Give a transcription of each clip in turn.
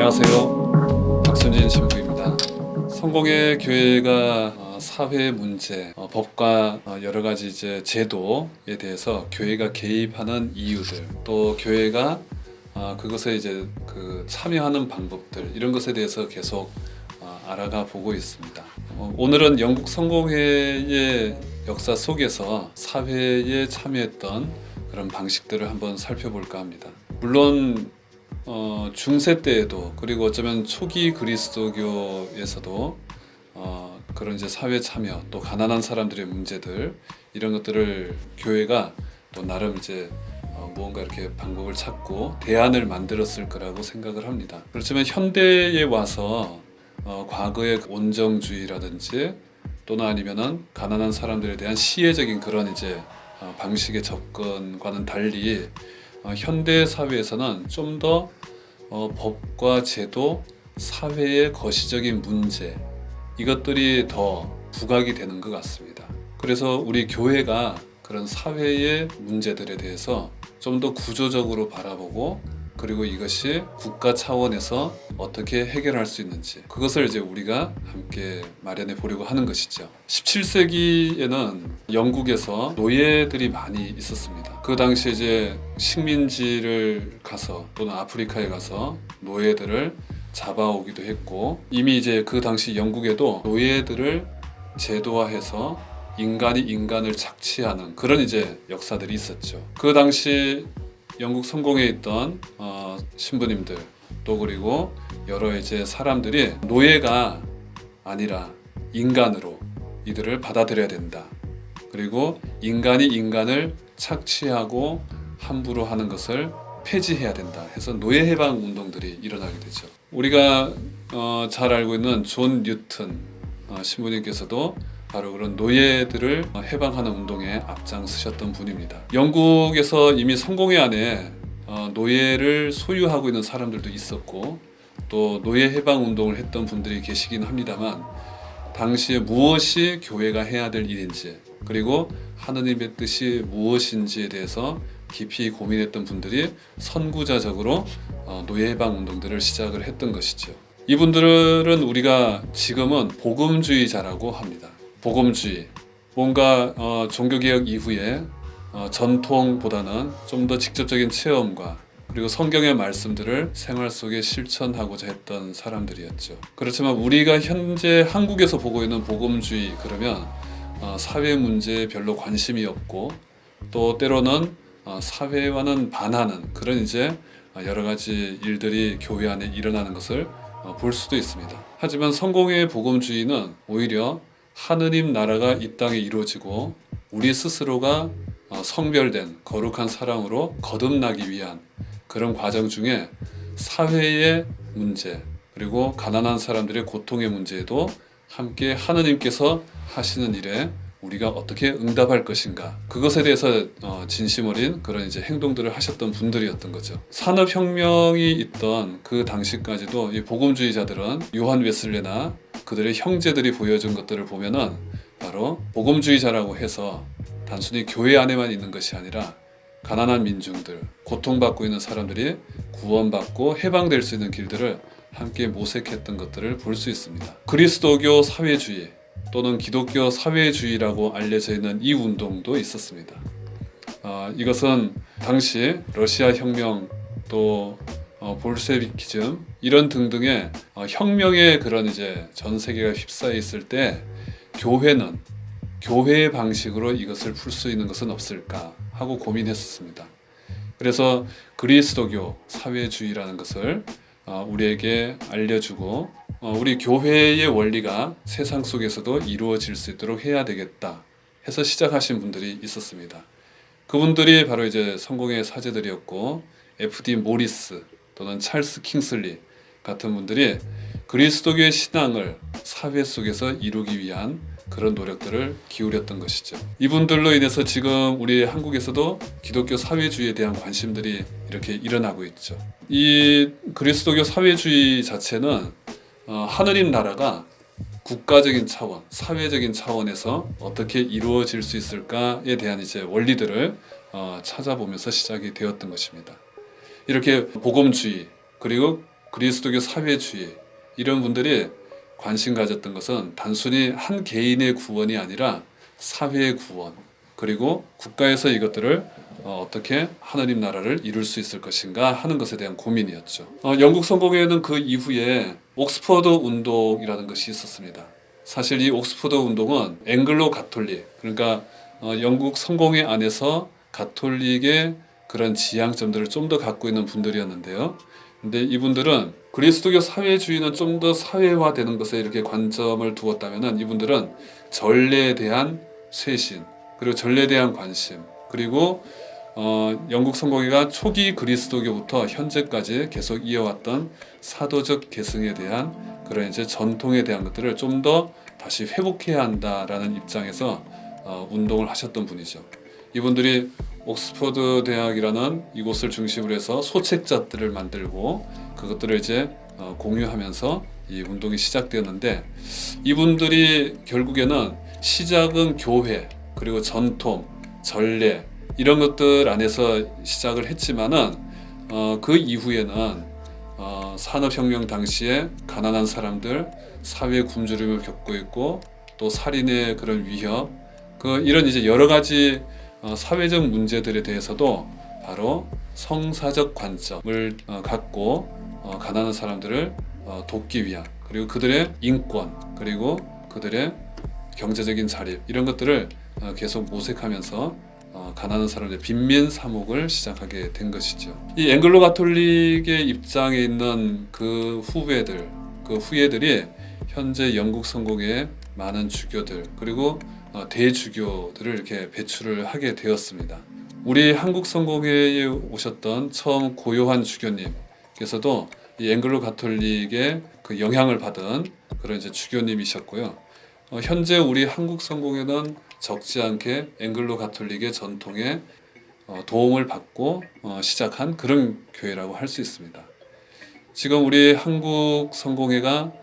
안녕하세요. 박순진 신부입니다. 성공의 교회가 사회 문제, 법과 여러 가지 이제 제도에 대해서 교회가 개입하는 이유들, 또 교회가 그것에 이제 참여하는 방법들, 이런 것에 대해서 계속 알아가 보고 있습니다. 오늘은 영국 성공회의 역사 속에서 사회에 참여했던 그런 방식들을 한번 살펴볼까 합니다. 물론 중세 때에도, 그리고 어쩌면 초기 그리스도교에서도 그런 이제 사회 참여, 또 가난한 사람들의 문제들, 이런 것들을 교회가 또 나름 이제 무언가 이렇게 방법을 찾고 대안을 만들었을 거라고 생각을 합니다. 그렇지만 현대에 와서 과거의 온정주의라든지 또는 아니면은 가난한 사람들에 대한 시혜적인 그런 이제 방식의 접근과는 달리 현대 사회에서는 좀 더 법과 제도, 사회의 거시적인 문제, 이것들이 더 부각이 되는 것 같습니다. 그래서 우리 교회가 그런 사회의 문제들에 대해서 좀 더 구조적으로 바라보고, 그리고 이것이 국가 차원에서 어떻게 해결할 수 있는지, 그것을 이제 우리가 함께 마련해 보려고 하는 것이죠. 17세기에는 영국에서 노예들이 많이 있었습니다. 그 당시에 이제 식민지를 가서 또는 아프리카에 가서 노예들을 잡아오기도 했고, 이미 이제 그 당시 영국에도 노예들을 제도화해서 인간이 인간을 착취하는 그런 이제 역사들이 있었죠. 그 당시 영국 성공에 있던 신부님들, 또 그리고 여러 이제 사람들이 노예가 아니라 인간으로 이들을 받아들여야 된다. 그리고 인간이 인간을 착취하고 함부로 하는 것을 폐지해야 된다 해서 노예 해방 운동들이 일어나게 되죠. 우리가 잘 알고 있는 존 뉴턴 신부님께서도 바로 그런 노예들을 해방하는 운동에 앞장서셨던 분입니다. 영국에서 이미 성공회 안에 노예를 소유하고 있는 사람들도 있었고, 또 노예 해방 운동을 했던 분들이 계시긴 합니다만, 당시에 무엇이 교회가 해야 될 일인지, 그리고 하느님의 뜻이 무엇인지에 대해서 깊이 고민했던 분들이 선구자적으로 노예 해방 운동들을 시작을 했던 것이죠. 이분들은 우리가 지금은 복음주의자라고 합니다. 복음주의, 뭔가 종교개혁 이후에 전통보다는 좀 더 직접적인 체험과 그리고 성경의 말씀들을 생활 속에 실천하고자 했던 사람들이었죠. 그렇지만 우리가 현재 한국에서 보고 있는 복음주의, 그러면 사회 문제에 별로 관심이 없고, 또 때로는 사회와는 반하는 그런 이제 여러 가지 일들이 교회 안에 일어나는 것을 볼 수도 있습니다. 하지만 성공의 복음주의는 오히려 하느님 나라가 이 땅에 이루어지고 우리 스스로가 성별된 거룩한 사랑으로 거듭나기 위한 그런 과정 중에 사회의 문제, 그리고 가난한 사람들의 고통의 문제에도 함께 하느님께서 하시는 일에 우리가 어떻게 응답할 것인가, 그것에 대해서 진심 어린 그런 이제 행동들을 하셨던 분들이었던 거죠. 산업혁명이 있던 그 당시까지도 이 복음주의자들은 요한 웨슬레나 그들의 형제들이 보여준 것들을 보면은 바로 복음주의자라고 해서 단순히 교회 안에만 있는 것이 아니라 가난한 민중들, 고통받고 있는 사람들이 구원받고 해방될 수 있는 길들을 함께 모색했던 것들을 볼 수 있습니다. 그리스도교 사회주의 또는 기독교 사회주의라고 알려져 있는 이 운동도 있었습니다. 이것은 당시 러시아 혁명, 또 볼셰비키즘, 이런 등등의 혁명의 그런 이제 전 세계가 휩싸여 있을 때 교회는 교회의 방식으로 이것을 풀 수 있는 것은 없을까 하고 고민했었습니다. 그래서 그리스도교 사회주의라는 것을 우리에게 알려주고, 우리 교회의 원리가 세상 속에서도 이루어질 수 있도록 해야 되겠다 해서 시작하신 분들이 있었습니다. 그분들이 바로 이제 성공의 사제들이었고, F.D. 모리스 또는 찰스 킹슬리 같은 분들이 그리스도교의 신앙을 사회 속에서 이루기 위한 그런 노력들을 기울였던 것이죠. 이분들로 인해서 지금 우리 한국에서도 기독교 사회주의에 대한 관심들이 이렇게 일어나고 있죠. 이 그리스도교 사회주의 자체는 하느님 나라가 국가적인 차원, 사회적인 차원에서 어떻게 이루어질 수 있을까에 대한 이제 원리들을 찾아보면서 시작이 되었던 것입니다. 이렇게 복음주의, 그리고 그리스도교 사회주의 이런 분들이 관심 가졌던 것은 단순히 한 개인의 구원이 아니라 사회의 구원, 그리고 국가에서 이것들을 어떻게 하나님 나라를 이룰 수 있을 것인가 하는 것에 대한 고민이었죠. 영국 성공회는 그 이후에 옥스퍼드 운동이라는 것이 있었습니다. 사실 이 옥스퍼드 운동은 앵글로 가톨릭, 그러니까 영국 성공회 안에서 가톨릭의 그런 지향점들을 좀 더 갖고 있는 분들이었는데요. 근데 이분들은 그리스도교 사회주의는 좀 더 사회화되는 것에 이렇게 관점을 두었다면은, 이분들은 전례에 대한 쇄신, 그리고 전례에 대한 관심, 그리고 영국 성공회가 초기 그리스도교부터 현재까지 계속 이어왔던 사도적 계승에 대한 그런 이제 전통에 대한 것들을 좀 더 다시 회복해야 한다라는 입장에서 운동을 하셨던 분이죠. 이분들이 옥스퍼드 대학이라는 이곳을 중심으로 해서 소책자들을 만들고 그것들을 이제 공유하면서 이 운동이 시작되었는데, 이분들이 결국에는 시작은 교회, 그리고 전통, 전례 이런 것들 안에서 시작을 했지만은 그 이후에는 산업혁명 당시에 가난한 사람들, 사회 굶주림을 겪고 있고 또 살인의 그런 위협, 이런 이제 여러 가지 사회적 문제들에 대해서도 바로 성사적 관점을 갖고 가난한 사람들을 돕기 위한, 그리고 그들의 인권, 그리고 그들의 경제적인 자립 이런 것들을 계속 모색하면서 가난한 사람들의 빈민 사목을 시작하게 된 것이죠. 이 앵글로 가톨릭의 입장에 있는 그 후예들이 현재 영국 성공의 많은 주교들, 그리고 대주교들을 이렇게 배출을 하게 되었습니다. 우리 한국 성공회에 오셨던 처음 고요한 주교님께서도 이 앵글로 가톨릭의 그 영향을 받은 그런 이제 주교님이셨고요. 현재 우리 한국 성공회는 적지 않게 앵글로 가톨릭의 전통에 도움을 받고 시작한 그런 교회라고 할 수 있습니다. 지금 우리 한국 성공회가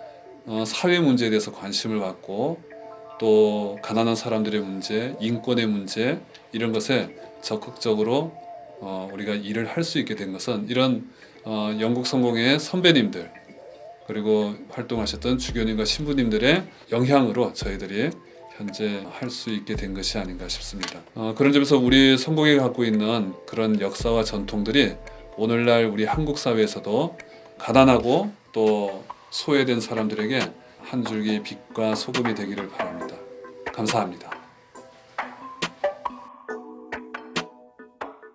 사회 문제에 대해서 관심을 갖고 또 가난한 사람들의 문제, 인권의 문제 이런 것에 적극적으로 우리가 일을 할 수 있게 된 것은 이런 영국 성공회의 선배님들, 그리고 활동하셨던 주교님과 신부님들의 영향으로 저희들이 현재 할 수 있게 된 것이 아닌가 싶습니다. 그런 점에서 우리 성공회가 갖고 있는 그런 역사와 전통들이 오늘날 우리 한국 사회에서도 가난하고 또 소외된 사람들에게 한 줄기 빛과 소금이 되기를 바랍니다. 감사합니다.